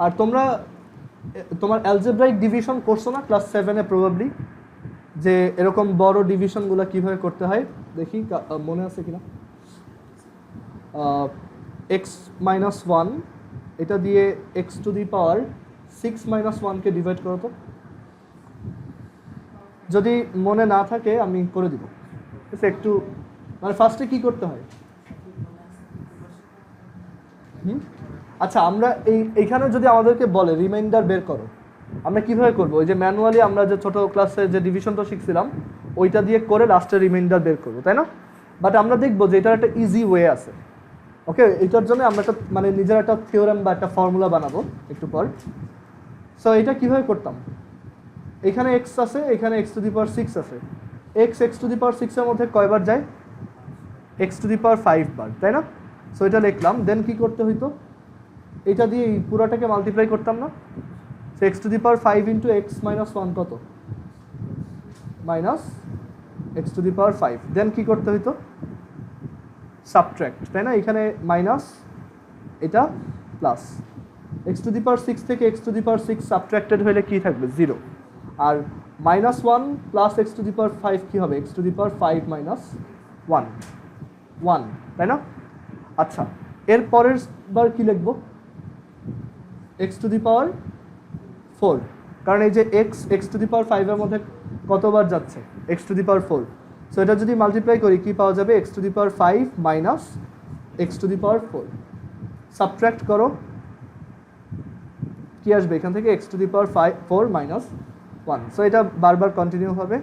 আর তোমার অ্যালজেব্রাইক ডিভিশন করছো না ক্লাস 7-এ প্রবাবলি, যে এরকম বড় ডিভিশনগুলো কিভাবে করতে হয়? দেখি মনে আছে কিনা। এক্স মাইনাস ওয়ান, এটা দিয়ে x to the power 6 minus 1কে ডিভাইড করো তো। যদি মনে না থাকে আমি করে দিব, একটু মানে ফার্স্টে কি করতে হয়? আচ্ছা, আমরা এইখানে যদি আমাদেরকে বলে রিমাইন্ডার বের করো, আমরা কিভাবে করবো? ওই যে ম্যানুয়ালি আমরা যে ছোট ক্লাসে যে ডিভিশনটা শিখছিলাম ওইটা দিয়ে করে লাস্টে রিমাইন্ডার বের করবো, তাই না? বাট আমরা দেখবো যে এটার একটা ইজি ওয়ে আছে। ওকে, এটার জন্য আমরা একটা মানে নিজের একটা থিওরেম বা একটা ফর্মুলা বানাবো একটু পর। সো এটা কিভাবে করতাম? এখানে এক্স আছে, এখানে এক্স টু দি পাওয়ার 6 আছে। এক্স টু দি পাওয়ার 6-এর মধ্যে কয়বার যায়? এক্স টু দি পাওয়ার 5 বার, তাই না? সো এটা লিখলাম, দেন কি করতে হইতো? এটা দিয়ে এই পুরোটাকে মাল্টিপ্লাই করতাম না? So x to the power 5 into x minus 1 কত? Minus x to the power 5। দেন কি করতে হইতো? সাবট্র্যাক্ট, তাই না? এখানে মাইনাস, এটা plus. X to the power 6 থেকে এক্স টু দি পাওয়ার 6 সাবট্র্যাক্টেড হলে কি থাকবে? 0। আর minus 1 plus x to the power 5 কী হবে? X to the power 5 minus 1, তাই না? আচ্ছা, এর পরের বার কী লিখবো? এক্স টু দি পাওয়ার 4, কারণ এই যে এক্স টু দি পাওয়ার 5-এর মধ্যে কতবার যাচ্ছে? X to the power 4। So এটা যদি মাল্টিপ্লাই করি কি পাওয়া যাবে? X to the power 5 minus x to the power 4। Subtract করো, কি আসবে এখান থেকে? X to the power 4 minus 1। So এটা বারবার কন্টিনিউ হবে।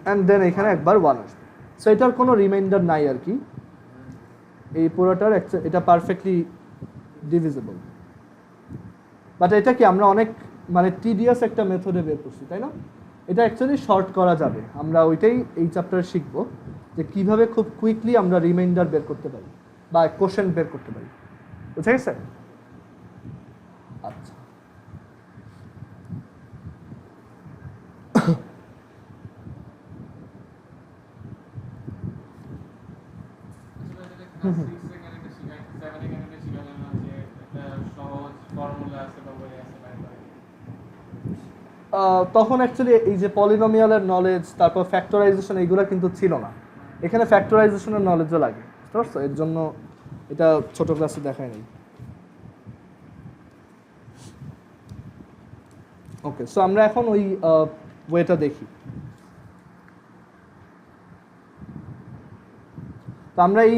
অ্যান্ড দেন এখানে একবার 1 আসবে। সো এটার কোনো রিমাইন্ডার নাই আর কি, এই পুরোটার এটা পারফেক্টলি ডিভিজিবল। বাট এটা কি আমরা অনেক মানে টিডিয়াস একটা মেথডে বের করছি, তাই না? এটা অ্যাকচুয়ালি শর্ট করা যাবে, আমরা ওইটাই এই চ্যাপ্টারে শিখব, যে কিভাবে খুব কুইকলি আমরা রিমাইন্ডার বের করতে পারি বা কোশ্চেন বের করতে পারি। বুঝা গেছে? আচ্ছা, তখন অ্যাকচুয়ালি এই যে পলিনোমিয়ালের নলেজ, তারপর ফ্যাক্টরাইজেশন, এইগুলো কিন্তু ছিল না। এখানে ফ্যাক্টরাইজেশনের নলেজও লাগে, বুঝতে পারছো? এর জন্য এটা ছোট ক্লাসে দেখায় নাই। ওকে, সো আমরা এখন ওই ওয়েটা দেখি। তো আমরা এই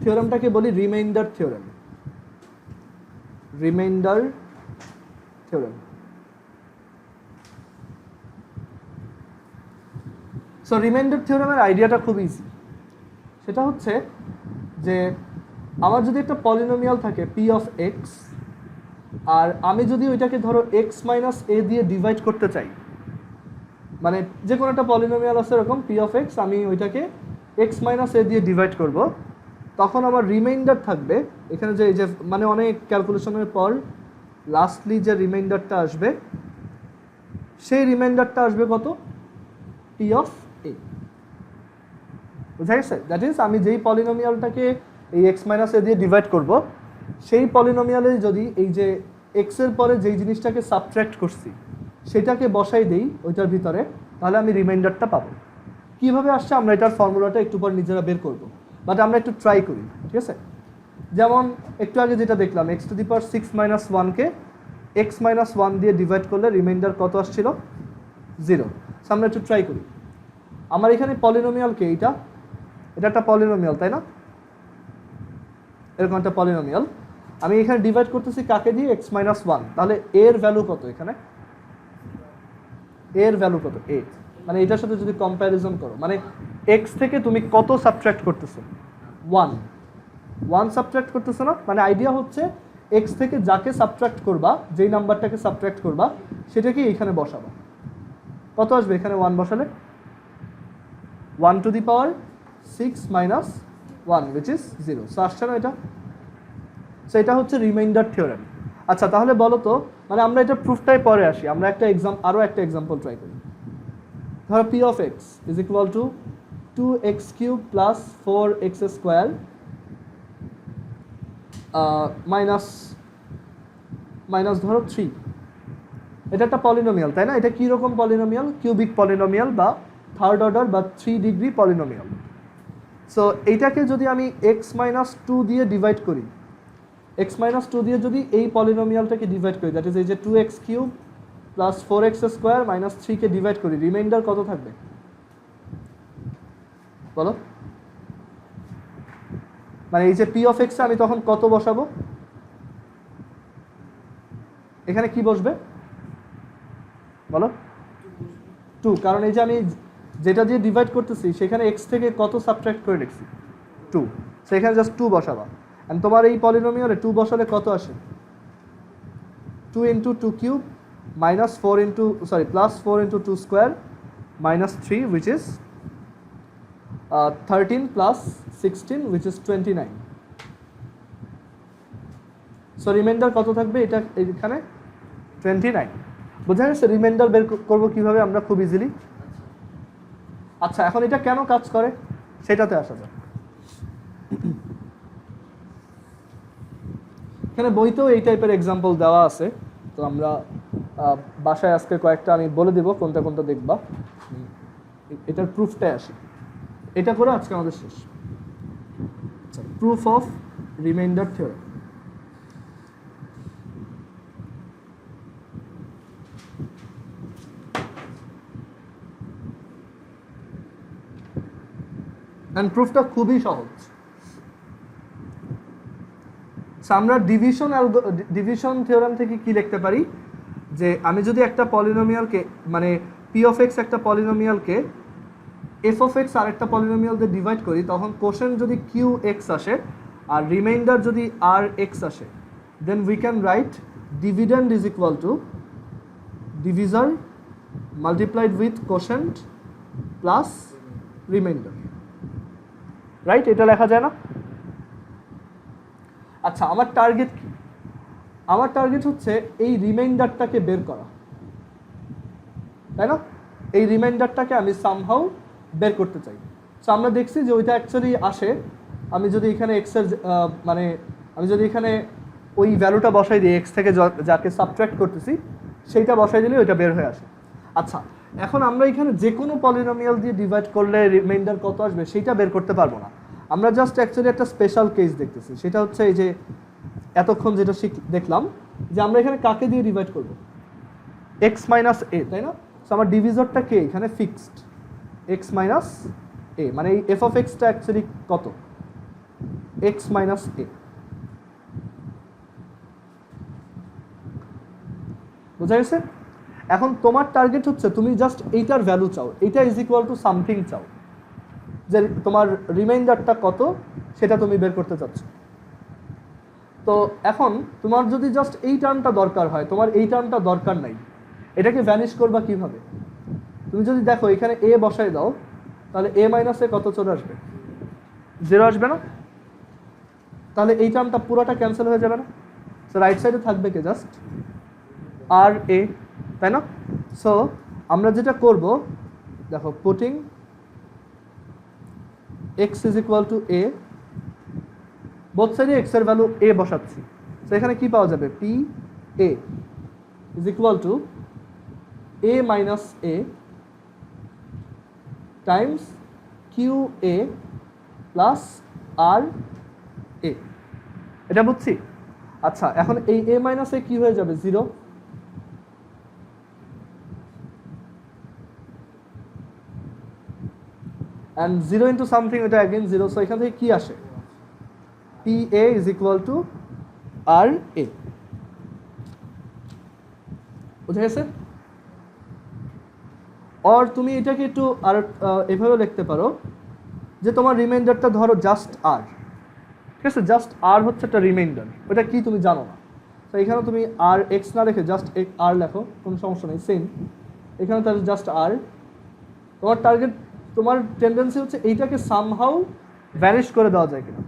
থিওরেমটাকে বলি reminder theorem. Reminder theorem. So reminder থিওরেমের আইডিয়াটা খুব ইজি। সেটা হচ্ছে যে আমার যদি একটা পলিনোমিয়াল থাকে পি অফ এক্স, আর আমি যদি ওইটাকে ধরো এক্স মাইনাস এ দিয়ে ডিভাইড করতে চাই, মানে যে কোনো একটা পলিনোমিয়াল আছে এরকম পি অফ এক্স, আমি ওইটাকে এক্স মাইনাস এ দিয়ে ডিভাইড করব, তখন আমার রিমাইন্ডার থাকবে এখানে যে মানে অনেক ক্যালকুলেশনের পর লাস্টলি যে রিমাইন্ডারটা আসবে, সেই রিমাইন্ডারটা আসবে কত? পি অফ এ। বুঝা গেছে? দ্যাট ইজ আমি যেই পলিনোমিয়ালটাকে এই এক্স মাইনাস এ দিয়ে ডিভাইড করব, সেই পলিনোমিয়ালে যদি এই যে এক্সের পরে যেই জিনিসটাকে সাবট্র্যাক্ট করছি সেটাকে বসাই দেই ওইটার ভিতরে, তাহলে আমি রিমাইন্ডারটা পাবো। কীভাবে আসছে আমরা এটার ফর্মুলাটা একটু পর নিজেরা বের করব, বাট আমরা একটু ট্রাই করি, ঠিক আছে? যেমন একটু আগে যেটা দেখলাম, x to the power 6 - 1-কে x - 1 দিয়ে ডিভাইড করলে রিমাইন্ডার কত আসছিল? 0। সো আমরা একটু ট্রাই করি। আমার এখানে পলিনোমিয়ালকে এটা একটা পলিনোমিয়াল, তাই না? এরকম একটা পলিনোমিয়াল আমি এখানে ডিভাইড করতেছি কাকে দিয়ে? x - 1। তাহলে এর ভ্যালু কত? এখানে এর ভ্যালু কত? a। মানে এটার সাথে যদি কম্প্যারিজন করো, মানে x থেকে তুমি কত সাবট্রাক্ট করতেছো? 1 সাবট্রাক্ট করতেছো না? মানে আইডিয়া হচ্ছে x থেকে যাকে সাবট্রাক্ট করবা, যেই নাম্বারটাকে সাবট্রাক্ট করবা, সেটাকে এখানে বসাবা। কত আসবে এখানে 1 বসালে? 1 two the power 6 - 1 which is 0। So আসছে না এটা? সো এটা হচ্ছে রিমাইন্ডার থিওরেম। আচ্ছা তাহলে বলো তো, মানে আমরা এটা প্রুফটাই পরে আসি, আমরা আরও একটা এক্সাম্পল ট্রাই করি। ধরো p of x is equal to 2x³ plus 4x² minus ধরো 3। এটা একটা পলিনোমিয়াল, তাই না? এটা কী রকম পলিনোমিয়াল? কিউবিক পলিনোমিয়াল বা থার্ড অর্ডার বা 3 ডিগ্রি পলিনোমিয়াল। সো এইটাকে যদি আমি x - 2 দিয়ে ডিভাইড করি, x - 2 দিয়ে যদি এই পলিনোমিয়ালটাকে ডিভাইড করি, দ্যাট ইজ এই যে 2x³ প্লাস 4x² মাইনাস 3-কে ডিভাইড করি, রিমাইন্ডার কত থাকবে বলো? মানে এই যে p of x আমি তখন কত বসাবো? এখানে কি বসবে বলো? 2। কারণ এই যে আমি যেটা দিয়ে ডিভাইড করতেছি সেখানে x থেকে কত সাবট্রাক্ট করে লিখছি? 2। সেখানে জাস্ট 2 বসাবা। এন্ড তোমার এই পলিনোমিয়ালে 2 বসালে কত আসে? 2 × 2³ plus 4 × 2² minus 3 which is 13 plus 16 which is 29। So reminder কত থাকবে এটা এখানে? 29। বোঝা গেছে রিমাইন্ডার বের করবো কিভাবে আমরা? খুব ইজিলি। আচ্ছা এখন এটা কেন কাজ করে সেটাতে আসা যাক। এখানে বইতেও এই টাইপের এক্সাম্পল দেওয়া আছে, তো আমরা বাসায় আজকে কয়েকটা আমি বলে দিব কোনটা কোনটা দেখবা। এটার প্রুফটাই আসি, এটা করে আজকে আমাদের শেষ। Proof of remainder theorem. And প্রুফটা খুবই সহজ। আমরা ডিভিশন থিওরেম থেকে কি লিখতে পারি? যে আমি যদি একটা পলিনোমিয়ালকে, মানে p of x একটা পলিনোমিয়ালকে f of x আরেকটা পলিনোমিয়াল দিয়ে ডিভাইড করি, তখন কোশেন্ট যদি qx আসে আর রিমাইন্ডার যদি rx আসে, then we can write dividend is equal to divisor multiplied with quotient plus remainder. Right? এটা লেখা যায় না? আচ্ছা আমার টার্গেট কি? আমার টার্গেট হচ্ছে এই রিমাইন্ডারটাকে বের করা, তাই না? এই রিমাইন্ডারটাকে আমি সামহাউ বের করতে চাই। সো আমরা দেখছি যে ওইটা অ্যাকচুয়ালি আসে, আমি যদি এখানে এক্সের মানে আমি যদি এখানে ওই ভ্যালুটা বসাই দিই, এক্স থেকে যাকে সাবট্রাক্ট করতেছি সেইটা বসাই দিলে ওইটা বের হয়ে আসে। আচ্ছা এখন আমরা এখানে যে কোনো পলিনোমিয়াল দিয়ে ডিভাইড করলে রিমাইন্ডার কত আসবে সেইটা বের করতে পারবো না। আমরা জাস্ট অ্যাকচুয়ালি একটা স্পেশাল কেস দেখতেছি, সেটা হচ্ছে এই যে এতক্ষণ যেটা দেখলাম যে আমরা এখানে কাকে দিয়ে ডিভাইড করব? x - a, তাই না? সো আমার ডিভিজরটা কে? এখানে ফিক্সড x - a, মানে এই f of x টা অ্যাকচুয়ালি কত? x - a। বুঝা গেছে? এখন তোমার টার্গেট হচ্ছে তুমি জাস্ট এইটার ভ্যালু চাও, এইটা ইজ ইকুয়াল টু সামথিং চাও, যে তোমার রিমাইন্ডারটা কত সেটা তুমি বের করতে চাচ্ছ। তো এখন তোমার যদি জাস্ট এই টার্মটা দরকার হয়, তোমার এই টার্মটা দরকার নাই, এটাকে ভ্যানিশ করবা কিভাবে? তুমি যদি দেখো এখানে a বসাই দাও, তাহলে a - a কত চলে আসবে? 0 আসবে না? তাহলে এই টার্মটা পুরোটা ক্যান্সেল হয়ে যাবে না? সো রাইট সাইডে থাকবে কে? জাস্ট আর a, তাই না? সো আমরা যেটা করব, দেখো putting x is equal to a, both সাইডে x এর ভ্যালু a বসাচ্ছি। সো এখানে কি পাওয়া যাবে? p a is equal to a minus a times q a plus r a, এটা বুঝছি। আচ্ছা, এখন এই এ মাইনাস এ কি হয়ে যাবে? 0। and 0 into something, এটা again 0, so এখান থেকে কি আসে? PA is equal to RA, বুঝে গেছে? আর তুমি এটাকে একটু আর এভাবে লিখতে পারো যে তোমার রিমাইন্ডারটা ধরো জাস্ট আর, ঠিক আছে? জাস্ট আর হচ্ছে একটা রিমাইন্ডার, ওটা কি তুমি জানো না, তো এখানে তুমি আর এক্স না রেখে জাস্ট আর লেখো, কোনো সমস্যা নেই, সেম। এখানে তাহলে জাস্ট আর। তোমার টার্গেট, তোমার টেন্ডেন্সি হচ্ছে এইটাকে সামহাউ ভ্যানিশ করে দেওয়া যায় কিনা,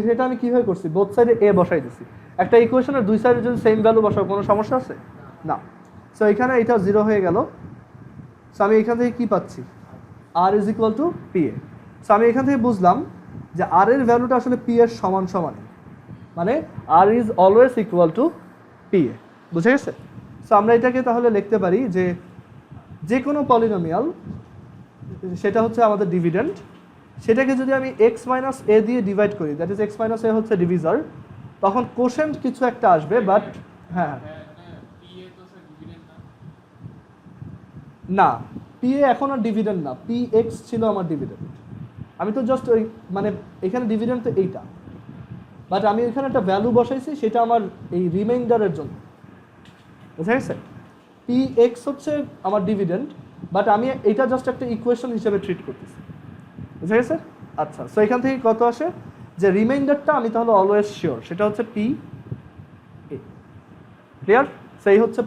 সেটা আমি কীভাবে করছি? বোথ সাইডে এ বসাই দিছি। একটা ইকুয়েশনের দুই সাইডে যদি সেম ভ্যালু বসাও কোনো সমস্যা আছে না। সো এখানে এটা 0 হয়ে গেল। সো আমি এখান থেকে কী পাচ্ছি? R is equal to p a. So আমি এখান থেকে বুঝলাম যে আর এর ভ্যালুটা আসলে পি এর সমান সমান, মানে r is always equal to p a, বুঝে গেছে? সো আমরা এটাকে তাহলে লিখতে পারি যে কোনো পলিনোমিয়াল, সেটা হচ্ছে আমাদের ডিভিডেন্ড, সেটাকে যদি আমি এক্স মাইনাস এ দিয়ে ডিভাইড করি, দ্যাট ইজ এক্স মাইনাস এ হচ্ছে ডিভিজার, তখন কোশেন্ট কিছু একটা আসবে, বাট হ্যাঁ না, পি এ এখন আর ডিভিডেন্ড না, পি এক্স ছিল আমার ডিভিডেন্ড। আমি তো জাস্ট ওই মানে এখানে ডিভিডেন্ড তো এইটা, বাট আমি এখানে একটা ভ্যালু বসাইছি, সেটা আমার এই রিমাইন্ডারের জন্য, বুঝা গেছে? পি এক্স হচ্ছে আমার ডিভিডেন্ড, বাট আমি এটা জাস্ট একটা ইকুয়েশন হিসেবে ট্রিট করতেছি, বুঝা গেছে? আচ্ছা, সো এখান থেকে কত আসে? যে রিমাইন্ডারটা আমি তাহলে অলওয়েজ শিওর, সেটা হচ্ছে পি এ। ক্লিয়ার? সেই হচ্ছে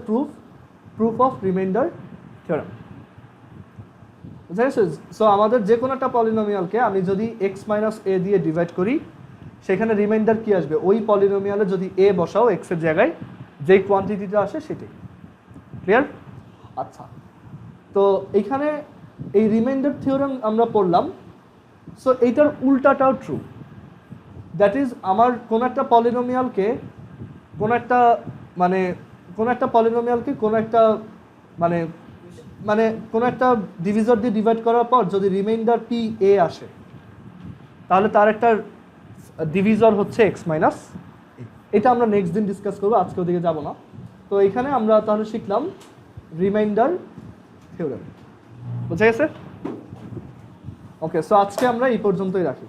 প্রুফ অফ রিমাইন্ডার থিওরেম, বুঝা গেছে? সো আমাদের যে কোনো একটা পলিনোমিয়ালকে আমি যদি এক্স মাইনাস এ দিয়ে ডিভাইড করি, সেখানে রিমাইন্ডার কি আসবে? ওই পলিনোমিয়ালে যদি এ বসাও এক্সের জায়গায়, যেই কোয়ান্টিটিটা আসে সেটাই। ক্লিয়ার? আচ্ছা, তো এইখানে এই রিমাইন্ডার থিওরেম আমরা পড়লাম। সো এইটার উল্টাটাও ট্রু, দ্যাট ইজ আমার কোনো একটা পলিনোমিয়ালকে কোনো একটা কোনো একটা ডিভিজর দিয়ে ডিভাইড করার পর যদি রিমাইন্ডার পি এ আসে, তাহলে তার একটা ডিভিজর হচ্ছে এক্স মাইনাস। এটা আমরা নেক্সট দিন ডিসকাস করবো, আজকে ওদিকে যাব না। তো এখানে আমরা তাহলে শিখলাম রিমাইন্ডার থিওরেম, বুঝা গেছে? ওকে, সো আজকে আমরা এই পর্যন্তই রাখি।